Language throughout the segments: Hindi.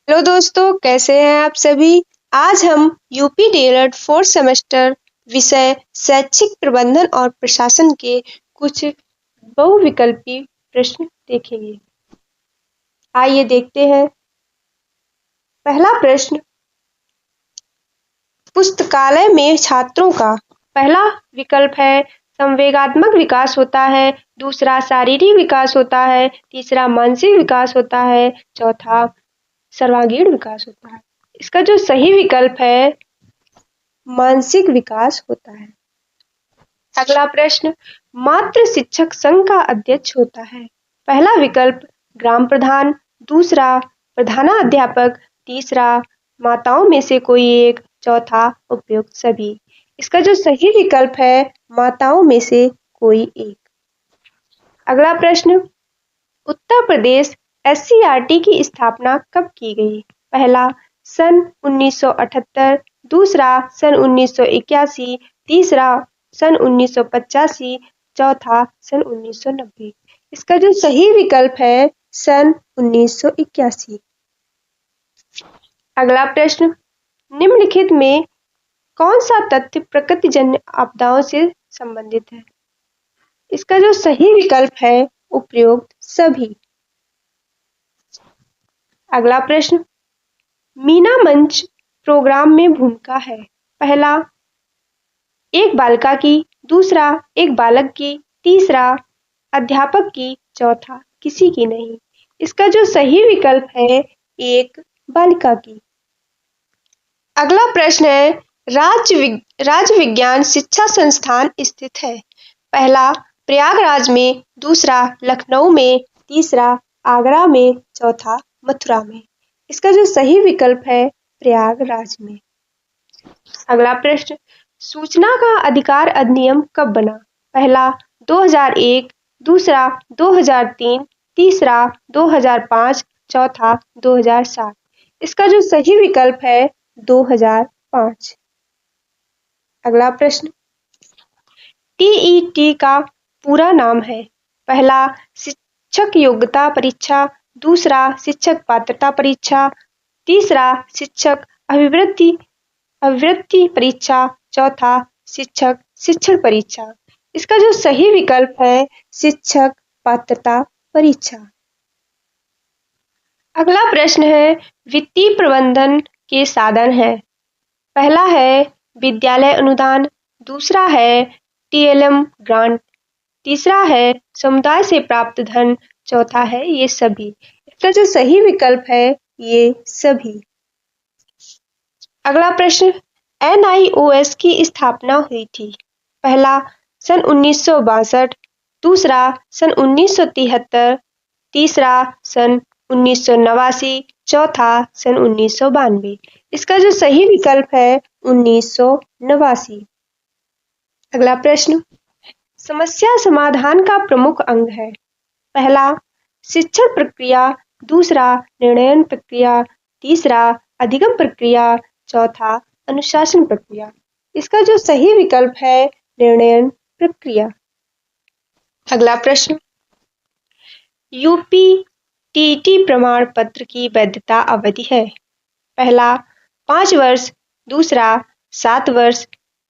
हेलो दोस्तों, कैसे हैं आप सभी। आज हम यूपी डीएलएड फोर्थ सेमेस्टर विषय शैक्षिक प्रबंधन और प्रशासन के कुछ बहुविकल्पी प्रश्न देखेंगे। आइए देखते हैं। पहला प्रश्न, पुस्तकालय में छात्रों का पहला विकल्प है संवेगात्मक विकास होता है, दूसरा शारीरिक विकास होता है, तीसरा मानसिक विकास होता है, चौथा सर्वांगीण विकास होता है। इसका जो सही विकल्प है मानसिक विकास होता है। अगला प्रश्न, मात्र शिक्षक संघ का अध्यक्ष होता है। पहला विकल्प ग्राम प्रधान, दूसरा प्रधानाध्यापक, तीसरा माताओं में से कोई एक, चौथा उपयुक्त सभी। इसका जो सही विकल्प है माताओं में से कोई एक। अगला प्रश्न, उत्तर प्रदेश एससीईआरटी की स्थापना कब की गई। पहला सन 1978, दूसरा सन 1981, तीसरा सन 1985, चौथा सन 1990। इसका जो सही विकल्प है सन 1981। अगला प्रश्न, निम्नलिखित में कौन सा तथ्य प्रकृतिजन्य आपदाओं से संबंधित है। इसका जो सही विकल्प है उपयुक्त सभी। अगला प्रश्न, मीना मंच प्रोग्राम में भूमिका है। पहला एक बालिका की, दूसरा एक बालक की, तीसरा अध्यापक की, चौथा किसी की नहीं। इसका जो सही विकल्प है एक बालिका की। अगला प्रश्न है, राज्य विज्ञान शिक्षा संस्थान स्थित है। पहला प्रयागराज में, दूसरा लखनऊ में, तीसरा आगरा में, चौथा मथुरा में। इसका जो सही विकल्प है प्रयागराज में। अगला प्रश्न, सूचना का अधिकार अधिनियम कब बना। पहला 2001, दूसरा 2003, तीसरा 2005, चौथा 2007। इसका जो सही विकल्प है 2005। अगला प्रश्न, टीईटी का पूरा नाम है। पहला शिक्षक योग्यता परीक्षा, दूसरा शिक्षक पात्रता परीक्षा, तीसरा शिक्षक अभिवृत्ति परीक्षा, चौथा शिक्षक शिक्षण परीक्षा। इसका जो सही विकल्प है शिक्षक पात्रता परीक्षा। अगला प्रश्न है, वित्तीय प्रबंधन के साधन है। पहला है विद्यालय अनुदान, दूसरा है टीएलएम ग्रांट, तीसरा है समुदाय से प्राप्त धन, चौथा है ये सभी। इसका जो सही विकल्प है ये सभी। अगला प्रश्न, एनआईओएस की स्थापना हुई थी। पहला सन 1962, दूसरा सन 1973, तीसरा सन 1989, चौथा सन 1992। इसका जो सही विकल्प है 1989। अगला प्रश्न, समस्या समाधान का प्रमुख अंग है। पहला शिक्षण प्रक्रिया, दूसरा निर्णयन प्रक्रिया, तीसरा अधिगम प्रक्रिया, चौथा अनुशासन प्रक्रिया। इसका जो सही विकल्प है निर्णयन प्रक्रिया। अगला प्रश्न, यूपी टीटी प्रमाण पत्र की वैधता अवधि है। पहला 5 वर्ष, दूसरा 7 वर्ष,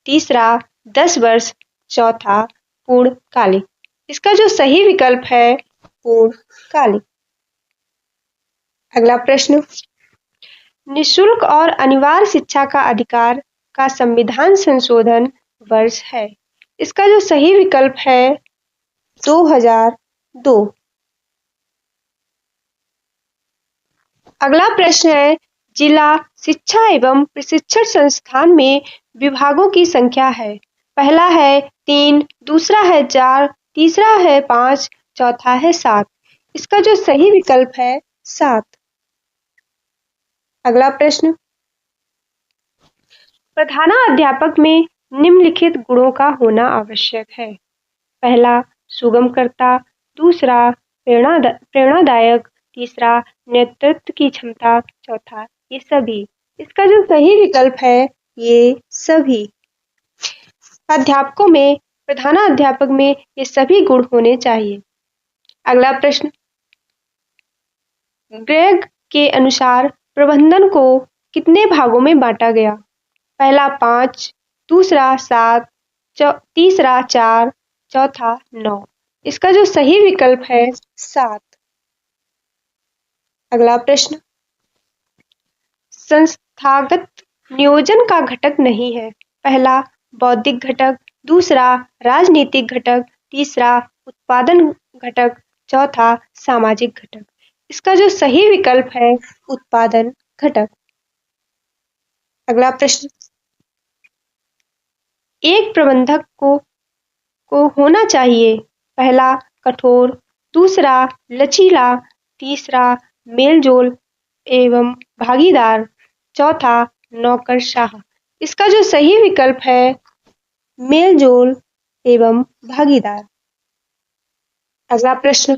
तीसरा 10 वर्ष, चौथा पूर्णकालिक। इसका जो सही विकल्प है पूर्णकालिक। अगला प्रश्न, निःशुल्क और अनिवार्य शिक्षा का अधिकार का संविधान संशोधन वर्ष है। इसका जो सही विकल्प है 2002। अगला प्रश्न है, जिला शिक्षा एवं प्रशिक्षण संस्थान में विभागों की संख्या है। पहला है 3, दूसरा है 4, तीसरा है 5, चौथा है 7। इसका जो सही विकल्प है 7। अगला प्रश्न, प्रधानाध्यापक में निम्नलिखित गुणों का होना आवश्यक है। पहला सुगमकर्ता, दूसरा प्रेरणादायक, तीसरा नेतृत्व की क्षमता, चौथा ये सभी। इसका जो सही विकल्प है ये सभी। अध्यापकों में, प्रधानाध्यापक में ये सभी गुण होने चाहिए। अगला प्रश्न, ग्रेग के अनुसार प्रबंधन को कितने भागों में बांटा गया? पहला 5, दूसरा 7, तीसरा 4, चौथा 9। इसका जो सही विकल्प है 7। अगला प्रश्न, संस्थागत नियोजन का घटक नहीं है। पहला बौद्धिक घटक, दूसरा राजनीतिक घटक, तीसरा उत्पादन घटक, चौथा सामाजिक घटक। इसका जो सही विकल्प है उत्पादन घटक। अगला प्रश्न, एक प्रबंधक को होना चाहिए। पहला कठोर, दूसरा लचीला, तीसरा मेलजोल एवं भागीदार, चौथा नौकरशाह। इसका जो सही विकल्प है मेलजोल एवं भागीदार। अगला प्रश्न,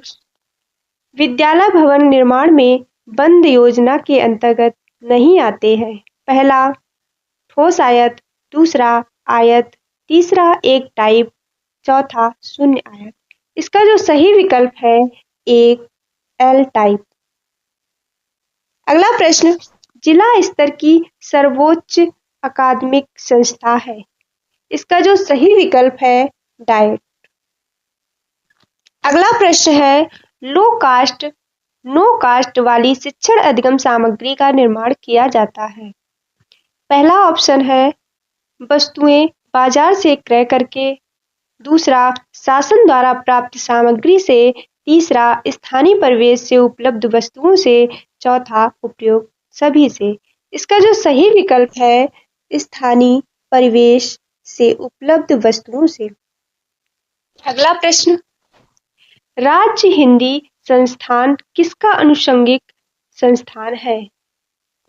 विद्यालय भवन निर्माण में बंद योजना के अंतर्गत नहीं आते हैं। पहला ठोस आयत, दूसरा आयत, तीसरा एक टाइप, चौथा शून्य आयत। इसका जो सही विकल्प है एक एल टाइप। अगला प्रश्न, जिला स्तर की सर्वोच्च अकादमिक संस्था है। इसका जो सही विकल्प है डाइट। अगला प्रश्न है, नो कास्ट वाली शिक्षण अधिगम सामग्री का निर्माण किया जाता है। पहला ऑप्शन है वस्तुएं बाजार से क्रय करके, दूसरा शासन द्वारा प्राप्त सामग्री से, तीसरा स्थानीय परिवेश से उपलब्ध वस्तुओं से, चौथा उपयोग सभी से। इसका जो सही विकल्प है स्थानीय परिवेश से उपलब्ध वस्तुओं से। अगला प्रश्न, राज्य हिंदी संस्थान किसका अनुषंगिक संस्थान है?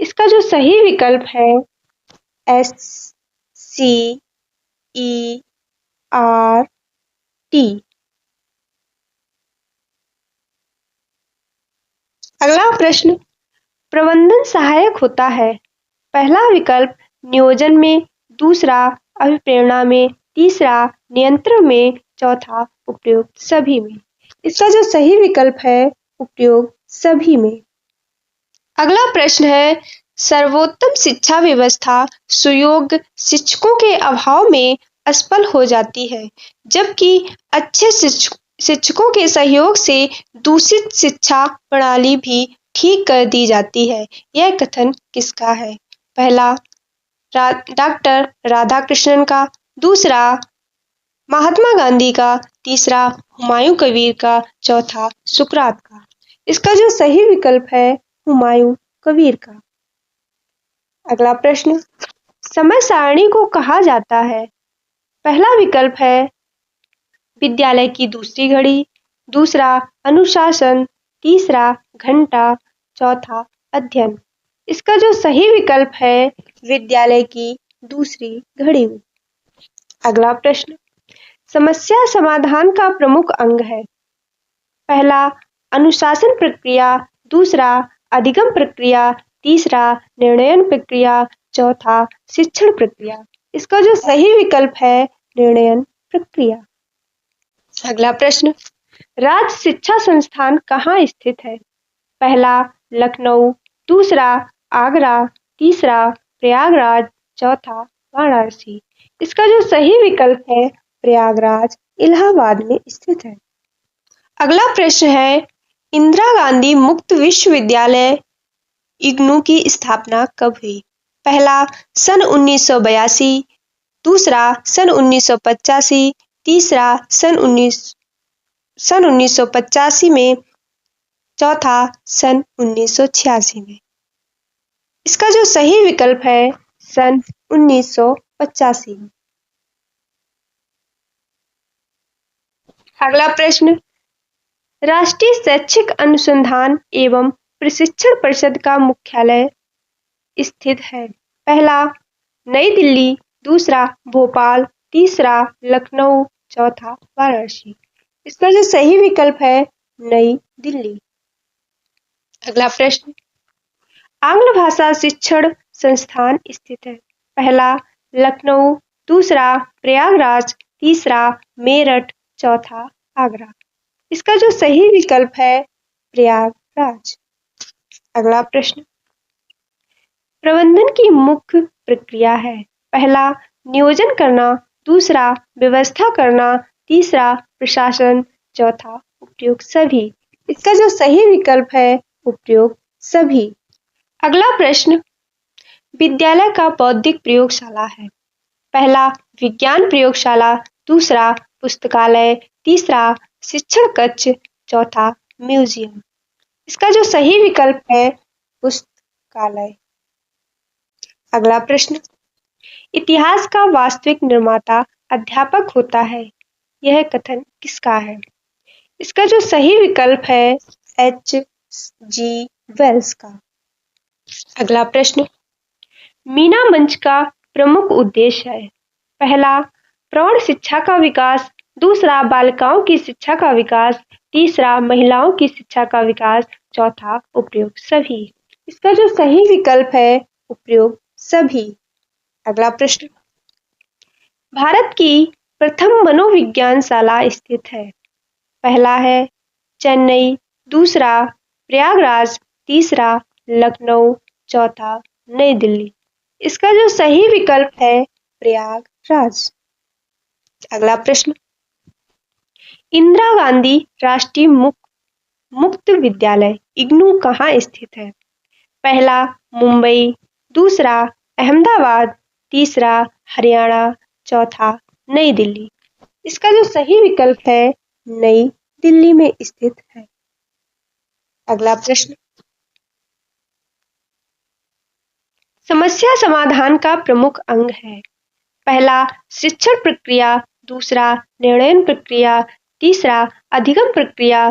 इसका जो सही विकल्प है SCERT। अगला प्रश्न, प्रबंधन सहायक होता है। पहला विकल्प नियोजन में, दूसरा अभिप्रेरणा में, तीसरा नियंत्रण में, चौथा उपयोग सभी में। इसका जो सही विकल्प है उपयोग सभी में। अगला प्रश्न है, सर्वोत्तम शिक्षा व्यवस्था सुयोग्य शिक्षकों के अभाव में असफल हो जाती है, जबकि अच्छे शिक्षकों के सहयोग से दूषित शिक्षा प्रणाली भी ठीक कर दी जाती है। यह कथन किसका है? पहला डॉक्टर राधाकृष्णन का, दूसरा महात्मा गांधी का, तीसरा हुमायूं कबीर का, चौथा सुकरात का। इसका जो सही विकल्प है हुमायूं कबीर का। अगला प्रश्न, समय सारणी को कहा जाता है। पहला विकल्प है विद्यालय की दूसरी घड़ी, दूसरा अनुशासन, तीसरा घंटा, चौथा अध्ययन। इसका जो सही विकल्प है विद्यालय की दूसरी घड़ी। अगला प्रश्न, समस्या समाधान का प्रमुख अंग है। पहला अनुशासन प्रक्रिया, दूसरा अधिगम प्रक्रिया, तीसरा निर्णयन प्रक्रिया, चौथा शिक्षण प्रक्रिया। इसका जो सही विकल्प है निर्णयन प्रक्रिया। अगला प्रश्न, राज्य शिक्षा संस्थान कहाँ स्थित है? पहला लखनऊ, दूसरा आगरा, तीसरा प्रयागराज, चौथा वाराणसी। इसका जो सही विकल्प है प्रयागराज इलाहाबाद में स्थित है। अगला प्रश्न है, इंदिरा गांधी मुक्त विश्वविद्यालय इग्नू की स्थापना कब हुई? पहला सन 1982, दूसरा सन 1985, तीसरा सन 1985 में, चौथा सन 1986 में। इसका जो सही विकल्प है सन 1985 में। अगला प्रश्न, राष्ट्रीय शैक्षिक अनुसंधान एवं प्रशिक्षण परिषद का मुख्यालय स्थित है। पहला नई दिल्ली, दूसरा भोपाल, तीसरा लखनऊ, चौथा वाराणसी। इसका जो सही विकल्प है नई दिल्ली। अगला प्रश्न, आंग्ल भाषा शिक्षण संस्थान स्थित है। पहला लखनऊ, दूसरा प्रयागराज, तीसरा मेरठ, चौथा आगरा। इसका जो सही विकल्प है प्रयागराज। अगला प्रश्न, प्रबंधन की मुख्य प्रक्रिया है। पहला नियोजन करना, दूसरा व्यवस्था करना, तीसरा प्रशासन, चौथा उपयोग सभी। इसका जो सही विकल्प है उपयोग सभी। अगला प्रश्न, विद्यालय का बौद्धिक प्रयोगशाला है। पहला विज्ञान प्रयोगशाला, दूसरा पुस्तकालय, तीसरा शिक्षण कक्ष, चौथा म्यूजियम। इसका जो सही विकल्प है पुस्तकालय। अगला प्रश्न, इतिहास का वास्तविक निर्माता अध्यापक होता है, यह कथन किसका है? इसका जो सही विकल्प है H.G. वेल्स का। अगला प्रश्न, मीना मंच का प्रमुख उद्देश्य है। पहला प्रौढ़ शिक्षा का विकास, दूसरा बालिकाओं की शिक्षा का विकास, तीसरा महिलाओं की शिक्षा का विकास, चौथा उपयोग सभी। इसका जो सही विकल्प है उपयोग सभी। अगला प्रश्न, भारत की प्रथम मनोविज्ञानशाला स्थित है। पहला है चेन्नई, दूसरा प्रयागराज, तीसरा लखनऊ, चौथा नई दिल्ली। इसका जो सही विकल्प है प्रयागराज। अगला प्रश्न, इंदिरा गांधी राष्ट्रीय मुक्त विद्यालय इग्नू कहाँ स्थित है? पहला मुंबई, दूसरा अहमदाबाद, तीसरा हरियाणा, चौथा नई दिल्ली। इसका जो सही विकल्प है नई दिल्ली में स्थित है। अगला प्रश्न, समस्या समाधान का प्रमुख अंग है। पहला शिक्षण प्रक्रिया, दूसरा निर्णय प्रक्रिया, तीसरा अधिगम प्रक्रिया,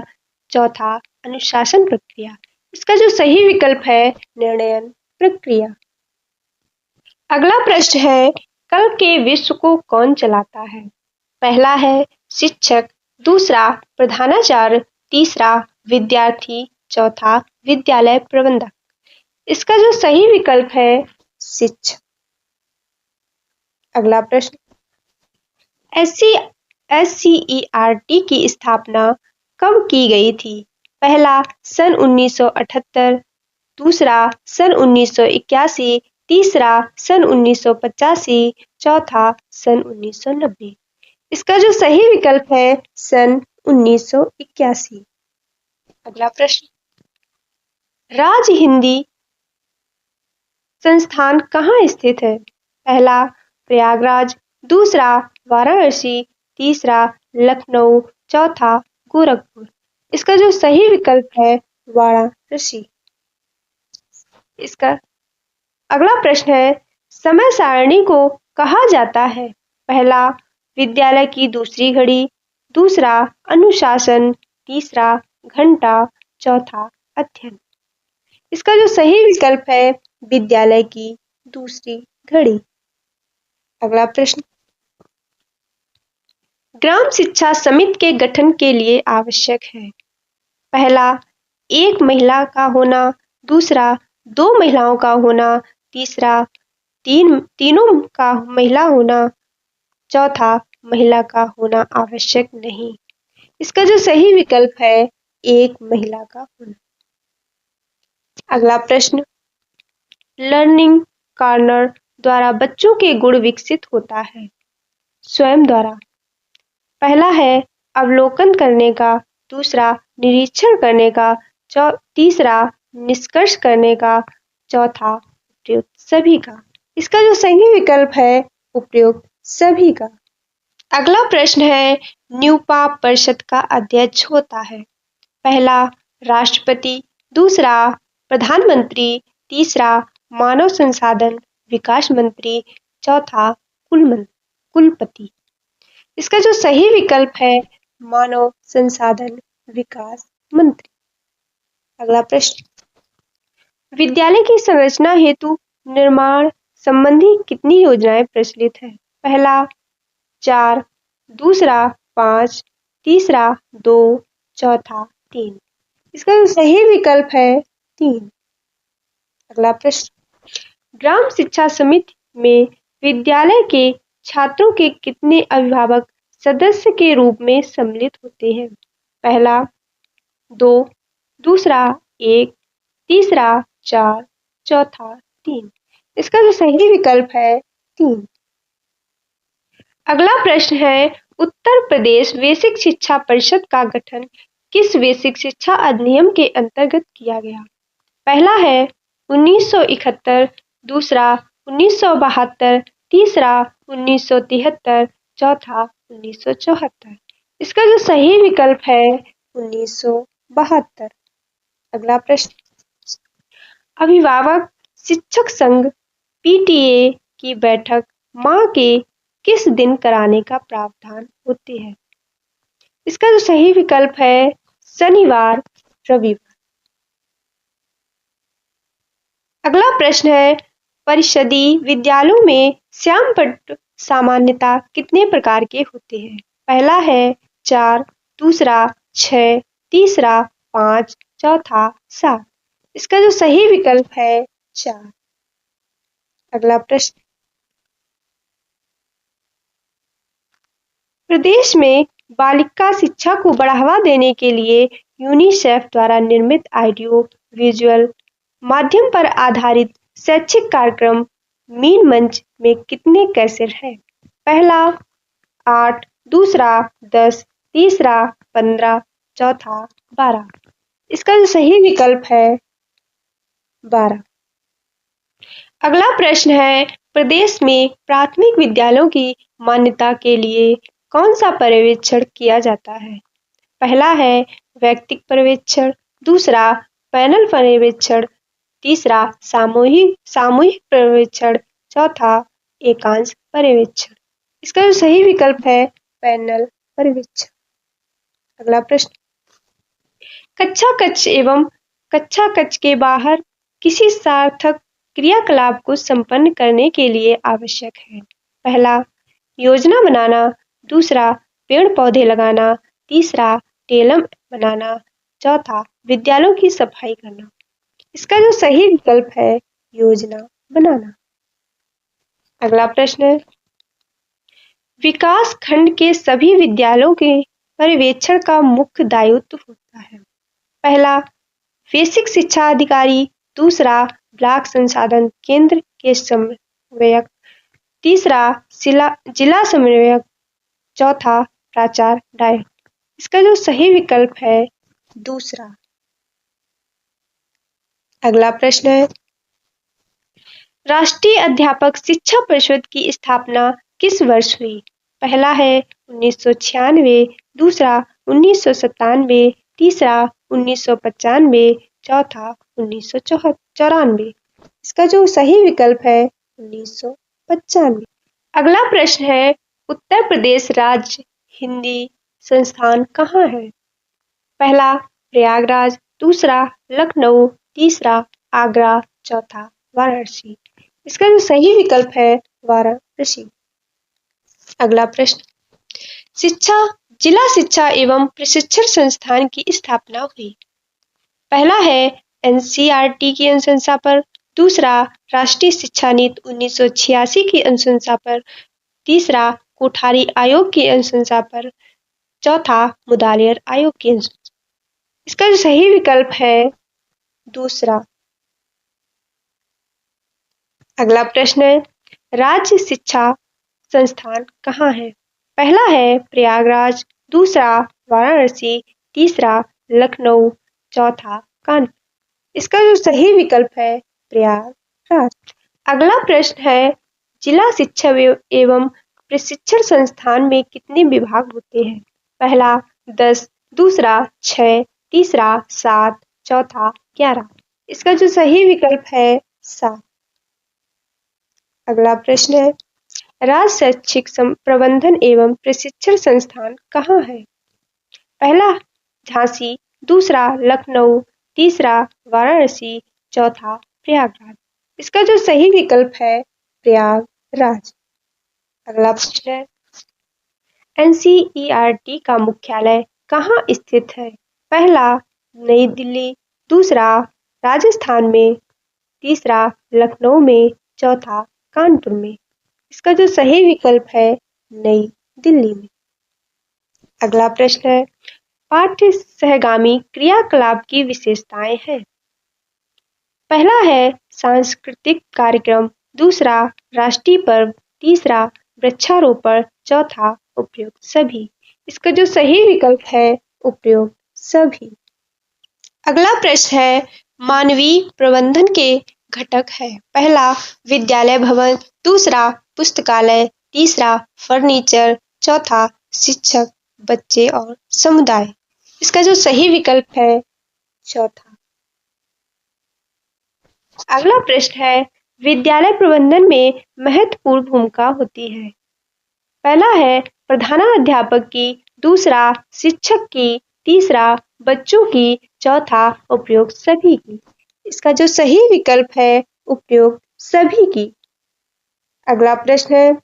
चौथा अनुशासन प्रक्रिया। इसका जो सही विकल्प है निर्णय प्रक्रिया। अगला प्रश्न है, कल के विश्व को कौन चलाता है? पहला है शिक्षक, दूसरा प्रधानाचार्य, तीसरा विद्यार्थी, चौथा विद्यालय प्रबंधक। इसका जो सही विकल्प है शिक्षक। अगला प्रश्न, SCERT की स्थापना कब की गई थी? पहला सन 1978, दूसरा सन 1981, तीसरा सन 1985, चौथा सन 1990। इसका जो सही विकल्प है सन 1981। अगला प्रश्न, राज हिंदी संस्थान कहाँ स्थित है? पहला प्रयागराज, दूसरा वाराणसी, तीसरा लखनऊ, चौथा गोरखपुर। इसका जो सही विकल्प है वाराणसी। इसका अगला प्रश्न है, समय सारणी को कहा जाता है? पहला विद्यालय की दूसरी घड़ी, दूसरा अनुशासन, तीसरा घंटा, चौथा अध्ययन। इसका जो सही विकल्प है विद्यालय की दूसरी घड़ी। अगला प्रश्न, ग्राम शिक्षा समिति के गठन के लिए आवश्यक है। पहला एक महिला का होना, दूसरा 2 महिलाओं का होना, तीसरा तीनों का महिला होना, चौथा महिला का होना आवश्यक नहीं। इसका जो सही विकल्प है एक महिला का होना। अगला प्रश्न, लर्निंग कॉर्नर द्वारा बच्चों के गुण विकसित होता है। स्वयं द्वारा। पहला है अवलोकन करने का, दूसरा निरीक्षण करने का, तीसरा निष्कर्ष करने का, चौथा उपयुक्त सभी का। इसका जो सही विकल्प है उपयुक्त सभी का। अगला प्रश्न है, न्यूपा परिषद का अध्यक्ष होता है। पहला राष्ट्रपति, दूसरा प्रधानमंत्री, तीसरा मानव संसाधन विकास मंत्री, चौथा कुलपति। इसका जो सही विकल्प है मानव संसाधन विकास मंत्री। अगला प्रश्न, विद्यालय की संरचना हेतु निर्माण संबंधी कितनी योजनाएं प्रचलित है? पहला 4, दूसरा 5, तीसरा 2, चौथा 3। इसका जो सही विकल्प है 3। अगला प्रश्न, ग्राम शिक्षा समिति में विद्यालय के छात्रों के कितने अभिभावक सदस्य के रूप में सम्मिलित होते हैं? पहला 2, दूसरा 1, तीसरा 4, चौथा 3। इसका जो सही विकल्प है 3। अगला प्रश्न है, उत्तर प्रदेश बेसिक शिक्षा परिषद का गठन किस बेसिक शिक्षा अधिनियम के अंतर्गत किया गया? पहला है 1971, दूसरा 1972, तीसरा 1973, चौथा 1974। इसका जो सही विकल्प है 1972। अगला प्रश्न, अभिभावक शिक्षक संघ पीटीए की बैठक माह के किस दिन कराने का प्रावधान होती है? इसका जो सही विकल्प है शनिवार, रविवार। अगला प्रश्न है, परिषदीय विद्यालयों में श्यामपट्ट सामान्यतः कितने प्रकार के होते हैं? पहला है 4, दूसरा 6, तीसरा 5, चौथा 7। इसका जो सही विकल्प है 4। अगला प्रश्न, प्रदेश में बालिका शिक्षा को बढ़ावा देने के लिए यूनिसेफ द्वारा निर्मित ऑडियो विजुअल माध्यम पर आधारित शैक्षिक कार्यक्रम मीन मंच में कितने कैसेट हैं? पहला 8, दूसरा 10, तीसरा 15, चौथा 12। इसका जो सही विकल्प है 12। अगला प्रश्न है, प्रदेश में प्राथमिक विद्यालयों की मान्यता के लिए कौन सा पर्यवेक्षण किया जाता है? पहला है व्यक्तिगत पर्यवेक्षण, दूसरा पैनल पर्यवेक्षण, तीसरा सामूहिक पर्यवेक्षण, चौथा एकांश पर्यवेक्षण। इसका जो सही विकल्प है पैनल पर्यवेक्षण। अगला प्रश्न, कक्षा कक्ष एवं कक्षा कक्ष के बाहर किसी सार्थक क्रियाकलाप को संपन्न करने के लिए आवश्यक है? पहला योजना बनाना, दूसरा पेड़ पौधे लगाना, तीसरा टेलम बनाना, चौथा विद्यालयों की सफाई करना। इसका जो सही विकल्प है योजना बनाना। अगला प्रश्न है, विकास खंड के सभी विद्यालयों के पर्यवेक्षण का मुख्य दायित्व होता है? पहला बेसिक शिक्षा अधिकारी, दूसरा ब्लॉक संसाधन केंद्र के समन्वयक, तीसरा जिला समन्वयक, चौथा प्राचार्य डायरेक्टर। इसका जो सही विकल्प है दूसरा। अगला प्रश्न है, राष्ट्रीय अध्यापक शिक्षा परिषद की स्थापना किस वर्ष हुई? पहला है 1996, दूसरा 1997, तीसरा 1995, चौथा 1994। इसका जो सही विकल्प है 1995। अगला प्रश्न है, उत्तर प्रदेश राज्य हिंदी संस्थान कहाँ है? पहला प्रयागराज, दूसरा लखनऊ, तीसरा आगरा, चौथा वाराणसी। इसका जो सही विकल्प है वाराणसी। अगला प्रश्न, जिला शिक्षा एवं प्रशिक्षण संस्थान की स्थापना हुई? पहला है एनसीईआरटी की अनुशंसा पर, दूसरा राष्ट्रीय शिक्षा नीति 1986 की अनुशंसा पर, तीसरा कोठारी आयोग की अनुशंसा पर, चौथा मुदालियर आयोग की अनुशंसा। इसका जो सही विकल्प है दूसरा। अगला प्रश्न है, राज्य शिक्षा संस्थान कहाँ है? पहला है प्रयागराज, दूसरा वाराणसी, तीसरा लखनऊ, चौथा कानपुर। इसका जो सही विकल्प है प्रयागराज। अगला प्रश्न है, जिला शिक्षा एवं प्रशिक्षण संस्थान में कितने विभाग होते हैं? पहला 10, दूसरा 6, तीसरा 7, चौथा 11। इसका जो सही विकल्प है 7। अगला प्रश्न है, राज्य शैक्षिक प्रबंधन एवं प्रशिक्षण संस्थान कहाँ है? पहला झांसी, दूसरा लखनऊ, तीसरा वाराणसी, चौथा प्रयागराज। इसका जो सही विकल्प है प्रयागराज। अगला प्रश्न है, एनसीईआरटी का मुख्यालय कहाँ स्थित है? पहला नई दिल्ली, दूसरा राजस्थान में, तीसरा लखनऊ में, चौथा कानपुर में। इसका जो सही विकल्प है नई दिल्ली में। अगला प्रश्न है, पाठ्य सहगामी क्रियाकलाप की विशेषताएं हैं। पहला है सांस्कृतिक कार्यक्रम, दूसरा राष्ट्रीय पर्व, तीसरा वृक्षारोपण, चौथा उपयुक्त सभी। इसका जो सही विकल्प है उपयुक्त सभी। अगला प्रश्न है मानवीय प्रबंधन के घटक है। पहला विद्यालय भवन, दूसरा पुस्तकालय, तीसरा फर्नीचर, चौथा शिक्षक, बच्चे और समुदाय। इसका जो सही विकल्प है चौथा। अगला प्रश्न है विद्यालय प्रबंधन में महत्वपूर्ण भूमिका होती है। पहला है प्रधानाध्यापक की, दूसरा शिक्षक की, तीसरा बच्चों की, चौथा उपयुक्त सभी की। इसका जो सही विकल्प है उपयुक्त सभी की। अगला प्रश्न है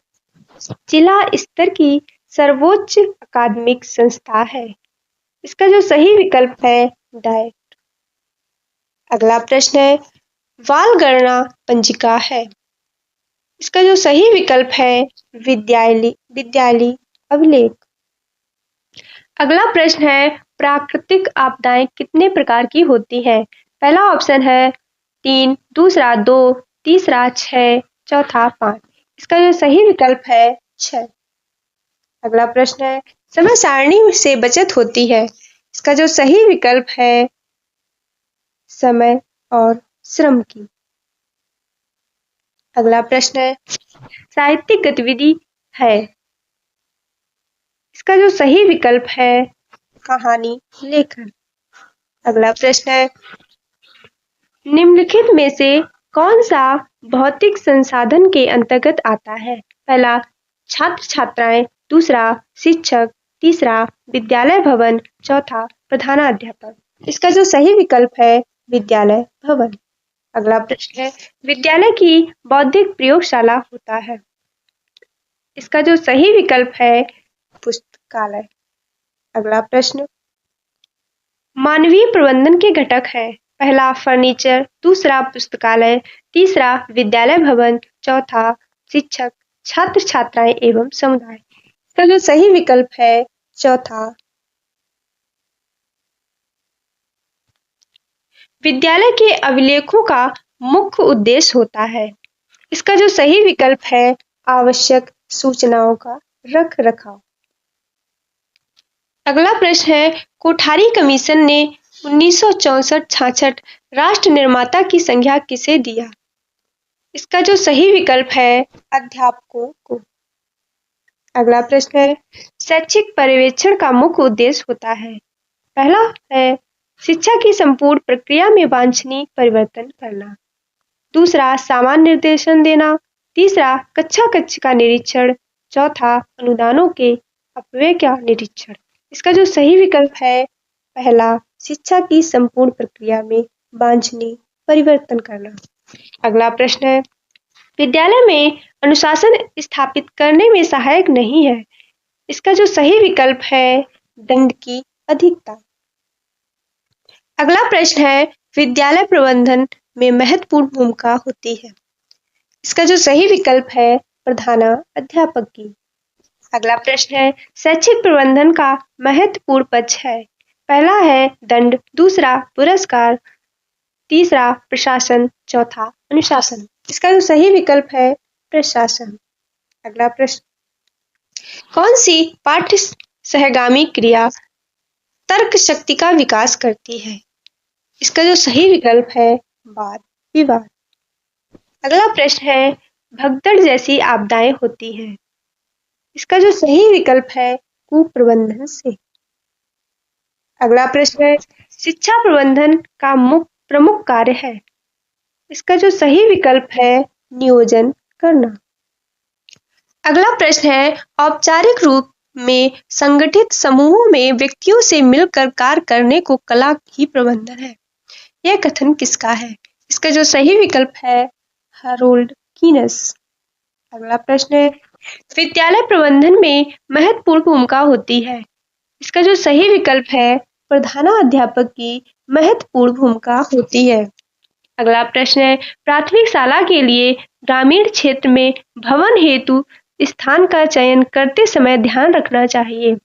जिला स्तर की सर्वोच्च अकादमिक संस्था है। इसका जो सही विकल्प है डाइट। अगला प्रश्न है बाल गणना पंजिका है। इसका जो सही विकल्प है विद्यालय अभिलेख। अगला प्रश्न है प्राकृतिक आपदाएं कितने प्रकार की होती है। पहला ऑप्शन है 3, दूसरा 2, तीसरा 6, चौथा 5। इसका जो सही विकल्प है 6। अगला प्रश्न है समय सारणी से बचत होती है। इसका जो सही विकल्प है समय और श्रम की। अगला प्रश्न है साहित्यिक गतिविधि है। इसका जो सही विकल्प है कहानी लेखन। अगला प्रश्न है निम्नलिखित में से कौन सा भौतिक संसाधन के अंतर्गत आता है। पहला छात्र छात्राएं, दूसरा शिक्षक, तीसरा विद्यालय भवन, चौथा प्रधानाध्यापक। इसका जो सही विकल्प है विद्यालय भवन। अगला प्रश्न है विद्यालय की बौद्धिक प्रयोगशाला होता है। इसका जो सही विकल्प है पुस्तकालय। अगला प्रश्न मानवीय प्रबंधन के घटक है। पहला फर्नीचर, दूसरा पुस्तकालय, तीसरा विद्यालय भवन, चौथा शिक्षक, छात्र छात्राएं एवं समुदाय। इसका जो सही विकल्प है चौथा। विद्यालय के अभिलेखों का मुख्य उद्देश्य होता है। इसका जो सही विकल्प है आवश्यक सूचनाओं का रख रखाव। अगला प्रश्न है कोठारी कमीशन ने 1964-66 राष्ट्र निर्माता की संज्ञा किसे दिया। इसका जो सही विकल्प है अध्यापकों को। अगला प्रश्न है शैक्षिक पर्यवेक्षण का मुख्य उद्देश्य होता है। पहला है शिक्षा की संपूर्ण प्रक्रिया में वांछनीय परिवर्तन करना, दूसरा सामान्य निर्देशन देना, तीसरा कक्षा कक्ष का निरीक्षण, चौथा अनुदानों के अपव्यय का निरीक्षण। इसका जो सही विकल्प है पहला शिक्षा की संपूर्ण प्रक्रिया में वांछनीय परिवर्तन करना। अगला प्रश्न है विद्यालय में अनुशासन स्थापित करने में सहायक नहीं है। इसका जो सही विकल्प है दंड की अधिकता। अगला प्रश्न है विद्यालय प्रबंधन में महत्वपूर्ण भूमिका होती है। इसका जो सही विकल्प है प्रधानाध्यापक की। अगला प्रश्न है शैक्षिक प्रबंधन का महत्वपूर्ण पक्ष है। पहला है दंड, दूसरा पुरस्कार, तीसरा प्रशासन, चौथा अनुशासन। इसका जो सही विकल्प है प्रशासन। अगला प्रश्न कौन सी पाठ्य सहगामी क्रिया तर्क शक्ति का विकास करती है। इसका जो सही विकल्प है वाद विवाद। अगला प्रश्न है भगदड़ जैसी आपदाएं होती हैं। इसका जो सही विकल्प है कुप्रबंधन से। अगला प्रश्न है शिक्षा प्रबंधन का प्रमुख कार्य है। इसका जो सही विकल्प है नियोजन करना। अगला प्रश्न है औपचारिक रूप में संगठित समूहों में व्यक्तियों से मिलकर कार्य करने को कला ही प्रबंधन है। यह कथन किसका है। इसका जो सही विकल्प है हैरोल्ड कीनस। अगला प्रश्न है विद्यालय प्रबंधन में महत्वपूर्ण भूमिका होती है। इसका जो सही विकल्प है प्रधानाध्यापक की महत्वपूर्ण भूमिका होती है। अगला प्रश्न है प्राथमिक शाला के लिए ग्रामीण क्षेत्र में भवन हेतु स्थान का चयन करते समय ध्यान रखना चाहिए।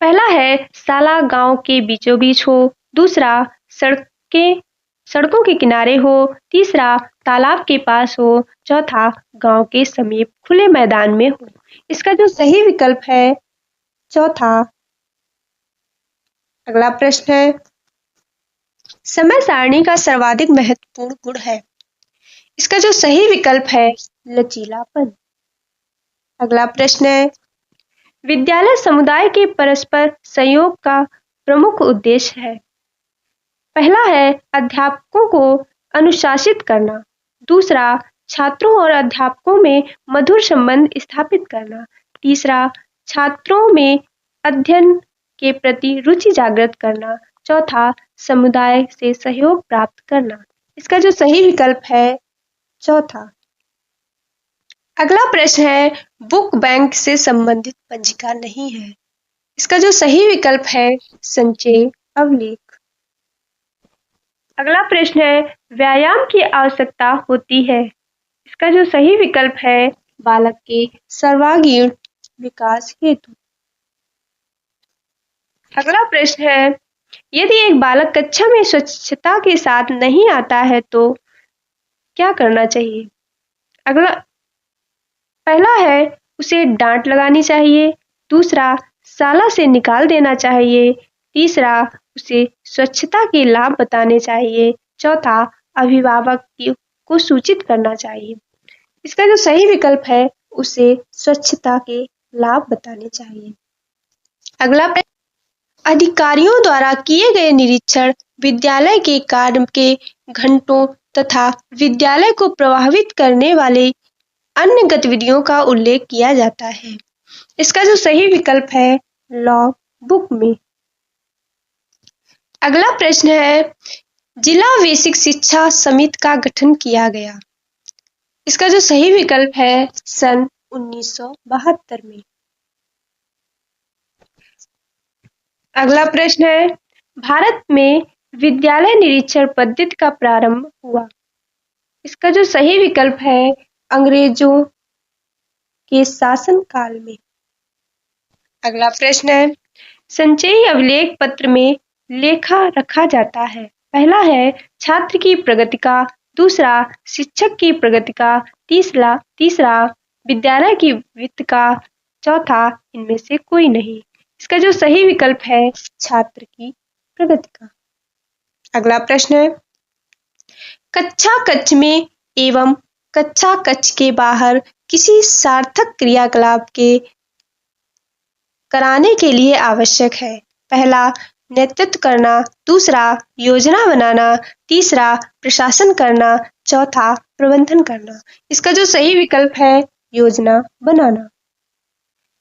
पहला है शाला गांव के बीचों बीच हो, दूसरा सड़कें सड़कों के किनारे हो, तीसरा तालाब के पास हो, चौथा गांव के समीप खुले मैदान में हो। इसका जो सही विकल्प है चौथा। अगला प्रश्न है, समय सारणी का सर्वाधिक महत्वपूर्ण गुण है। इसका जो सही विकल्प है लचीलापन। अगला प्रश्न है, विद्यालय समुदाय के परस्पर सहयोग का प्रमुख उद्देश्य है। पहला है अध्यापकों को अनुशासित करना, दूसरा छात्रों और अध्यापकों में मधुर संबंध स्थापित करना, तीसरा छात्रों में अध्ययन के प्रति रुचि जागृत करना, चौथा समुदाय से सहयोग प्राप्त करना। इसका जो सही विकल्प है चौथा। अगला प्रश्न है, बुक बैंक से संबंधित पंजिका नहीं है। इसका जो सही विकल्प है संचय अवलेख। अगला प्रश्न है, व्यायाम की आवश्यकता होती है। इसका जो सही विकल्प है बालक के सर्वांगीण विकास हेतु। अगला प्रश्न है, यदि एक बालक कक्षा में स्वच्छता के साथ नहीं आता है तो क्या करना चाहिए। पहला है उसे डांट लगानी चाहिए, दूसरा शाला से निकाल देना चाहिए, तीसरा उसे स्वच्छता के लाभ बताने चाहिए, चौथा अभिभावक को सूचित करना चाहिए। इसका जो सही विकल्प है उसे स्वच्छता के लाभ बताने चाहिए। अगला प्रश्न, अधिकारियों द्वारा किए गए निरीक्षण विद्यालय के कार्य के घंटों तथा विद्यालय को प्रभावित करने वाले अन्य गतिविधियों का उल्लेख किया जाता है। इसका जो सही विकल्प है लॉग बुक में। अगला प्रश्न है, जिला बेसिक शिक्षा समिति का गठन किया गया। इसका जो सही विकल्प है सन 1972 में। अगला प्रश्न है, भारत में विद्यालय निरीक्षण पद्धति का प्रारंभ हुआ। इसका जो सही विकल्प है अंग्रेजों के शासन काल में। अगला प्रश्न है, संचयी अभिलेख पत्र में लेखा रखा जाता है। पहला है छात्र की प्रगति का, दूसरा शिक्षक की प्रगति का, तीसरा विद्यालय की वित्त का, चौथा इनमें से कोई नहीं। इसका जो सही विकल्प है छात्र की प्रगति का। अगला प्रश्न है, कक्षा कक्ष में एवं कक्षा कक्ष के बाहर किसी सार्थक क्रियाकलाप के कराने के लिए आवश्यक है। पहला नेतृत्व करना, दूसरा योजना बनाना, तीसरा प्रशासन करना, चौथा प्रबंधन करना। इसका जो सही विकल्प है योजना बनाना।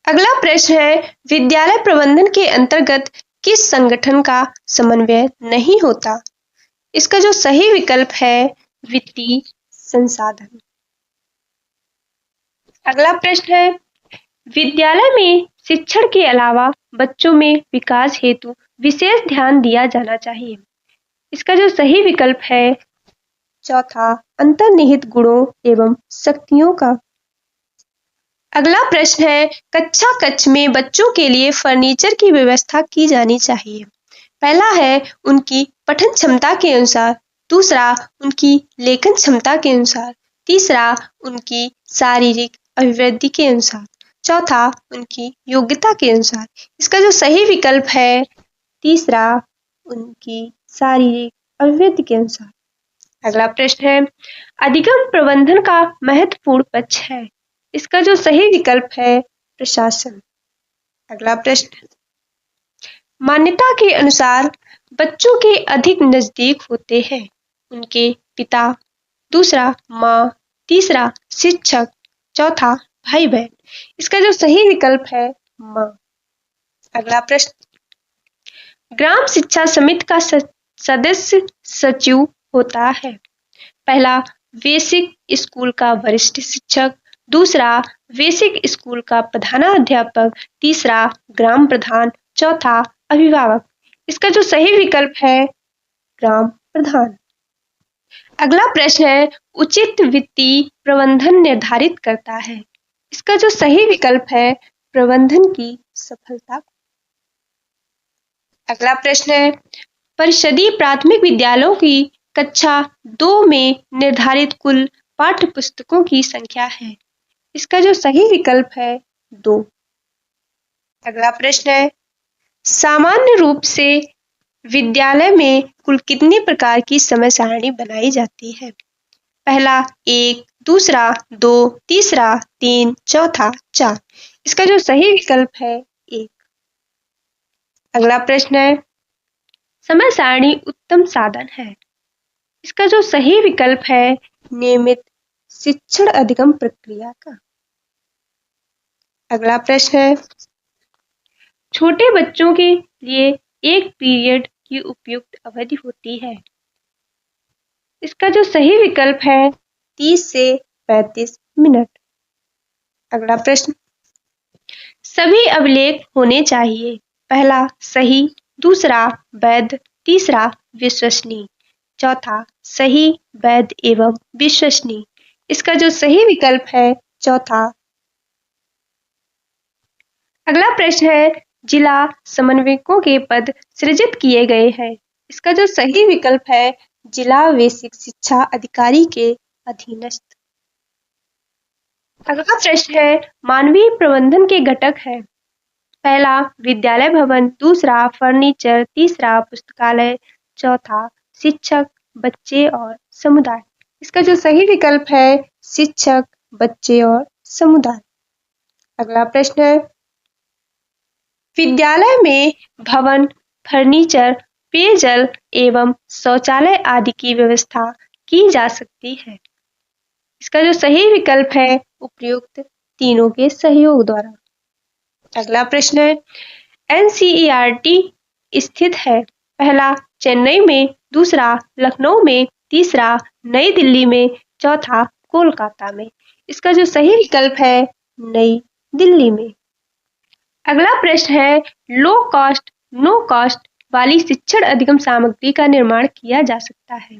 अगला प्रश्न है, विद्यालय प्रबंधन के अंतर्गत किस संगठन का समन्वय नहीं होता। इसका जो सही विकल्प है वित्तीय संसाधन। अगला प्रश्न है, विद्यालय में शिक्षण के अलावा बच्चों में विकास हेतु विशेष ध्यान दिया जाना चाहिए। इसका जो सही विकल्प है चौथा अंतर्निहित गुणों एवं शक्तियों का। अगला प्रश्न है, कक्षा कक्ष में बच्चों के लिए फर्नीचर की व्यवस्था की जानी चाहिए। पहला है उनकी पठन क्षमता के अनुसार, दूसरा उनकी लेखन क्षमता के अनुसार, तीसरा उनकी शारीरिक अभिवृद्धि के अनुसार, चौथा उनकी योग्यता के अनुसार। इसका जो सही विकल्प है तीसरा उनकी शारीरिक अभिवृद्धि के अनुसार। अगला प्रश्न है, अधिगम प्रबंधन का महत्वपूर्ण पक्ष है। इसका जो सही विकल्प है प्रशासन। अगला प्रश्न, मान्यता के अनुसार बच्चों के अधिक नजदीक होते हैं उनके पिता, दूसरा माँ, तीसरा शिक्षक, चौथा भाई बहन। इसका जो सही विकल्प है माँ। अगला प्रश्न, ग्राम शिक्षा समिति का सदस्य सचिव होता है। पहला बेसिक स्कूल का वरिष्ठ शिक्षक, दूसरा बेसिक स्कूल का प्रधानाध्यापक, तीसरा ग्राम प्रधान, चौथा अभिभावक। इसका जो सही विकल्प है ग्राम प्रधान। अगला प्रश्न है, उचित वित्तीय प्रबंधन निर्धारित करता है। इसका जो सही विकल्प है प्रबंधन की सफलता। अगला प्रश्न है, परिषदीय प्राथमिक विद्यालयों की कक्षा 2 में निर्धारित कुल पाठ्य पुस्तकों की संख्या है? इसका जो सही विकल्प है 2। अगला प्रश्न है, सामान्य रूप से विद्यालय में कुल कितने प्रकार की समय सारणी बनाई जाती है? पहला 1, दूसरा 2, तीसरा 3, चौथा 4। इसका जो सही विकल्प है 1। अगला प्रश्न है, समय सारणी उत्तम साधन है? इसका जो सही विकल्प है नियमित शिक्षण अधिगम प्रक्रिया का। अगला प्रश्न है, छोटे बच्चों के लिए एक पीरियड की उपयुक्त अवधि होती है? इसका जो सही विकल्प है 30 से 35 मिनट। अगला प्रश्न, सभी अभिलेख होने चाहिए? पहला सही, दूसरा वैध, तीसरा विश्वसनीय, चौथा सही, वैध एवं विश्वसनीय। इसका जो सही विकल्प है चौथा। अगला प्रश्न है, जिला समन्वयकों के पद सृजित किए गए हैं? इसका जो सही विकल्प है जिला बेसिक शिक्षा अधिकारी के अधीनस्थ। अगला प्रश्न है, मानवीय प्रबंधन के घटक है? पहला विद्यालय भवन, दूसरा फर्नीचर, तीसरा पुस्तकालय, चौथा शिक्षक, बच्चे और समुदाय। इसका जो सही विकल्प है शिक्षक, बच्चे और समुदाय। अगला प्रश्न है, विद्यालय में भवन, फर्नीचर, पेयजल एवं शौचालय आदि की व्यवस्था की जा सकती है? इसका जो सही विकल्प है उपयुक्त तीनों के सहयोग द्वारा। अगला प्रश्न है, एनसीईआरटी स्थित है? पहला चेन्नई में, दूसरा लखनऊ में, तीसरा नई दिल्ली में, चौथा कोलकाता में। इसका जो सही विकल्प है नई दिल्ली में। अगला प्रश्न है, लो कॉस्ट नो कॉस्ट वाली शिक्षण अधिगम सामग्री का निर्माण किया जा सकता है?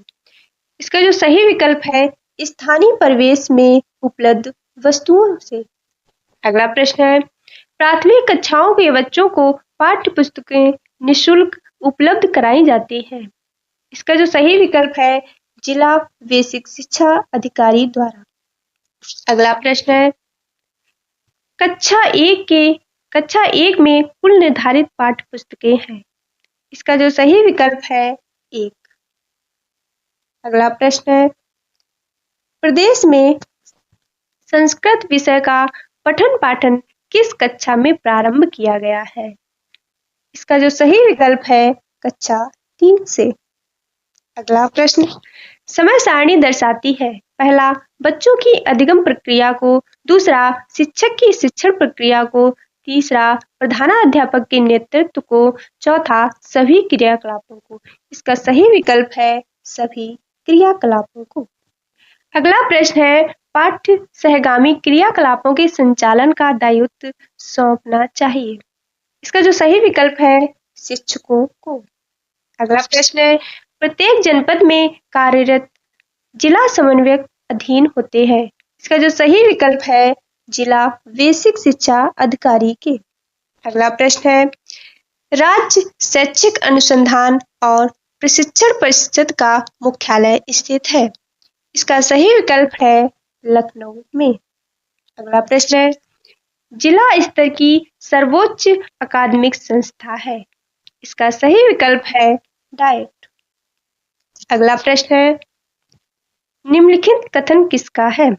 इसका जो सही विकल्प है स्थानीय परिवेश में उपलब्ध वस्तुओं से। अगला प्रश्न है, प्राथमिक कक्षाओं के बच्चों को पाठ्य पुस्तकें निःशुल्क उपलब्ध कराई जाती हैं? इसका जो सही विकल्प है जिला बेसिक शिक्षा अधिकारी द्वारा। अगला प्रश्न है, कक्षा 1 में कुल निर्धारित पाठ्य पुस्तकें हैं? इसका जो सही विकल्प है 1। अगला प्रश्न है, प्रदेश में संस्कृत विषय का पठन पाठन किस कक्षा में प्रारंभ किया गया है? इसका जो सही विकल्प है कक्षा 3 से। अगला प्रश्न, समय सारणी दर्शाती है? पहला बच्चों की अधिगम प्रक्रिया को, दूसरा शिक्षक की शिक्षण प्रक्रिया को, तीसरा प्रधानाध्यापक के नेतृत्व को, चौथा सभी क्रियाकलापों को। इसका सही विकल्प है सभी क्रियाकलापों को। अगला प्रश्न है, पाठ्य सहगामी क्रियाकलापों के संचालन का दायित्व सौंपना चाहिए? इसका जो सही विकल्प है शिक्षकों को। अगला प्रश्न है, प्रत्येक जनपद में कार्यरत जिला समन्वयक अधीन होते हैं? इसका जो सही विकल्प है जिला बेसिक शिक्षा अधिकारी के। अगला प्रश्न है, राज्य शैक्षिक अनुसंधान और प्रशिक्षण परिषद का मुख्यालय स्थित है? इसका सही विकल्प है लखनऊ में। अगला प्रश्न है, जिला स्तर की सर्वोच्च अकादमिक संस्था है? इसका सही विकल्प है डाइट। अगला प्रश्न है, निम्नलिखित कथन किसका है?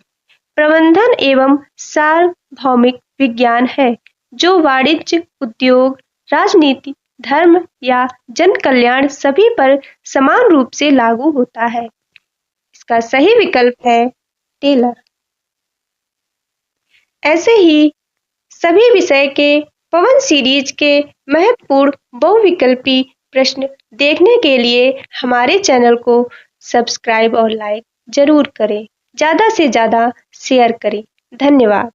प्रबंधन एवं सार्वभौमिक विज्ञान है जो वाणिज्य, उद्योग, राजनीति, धर्म या जन कल्याण सभी पर समान रूप से लागू होता है। इसका सही विकल्प है टेलर। ऐसे ही सभी विषय के पवन सीरीज के महत्वपूर्ण बहुविकल्पी प्रश्न देखने के लिए हमारे चैनल को सब्सक्राइब और लाइक जरूर करें। ज़्यादा से ज़्यादा शेयर करें। धन्यवाद।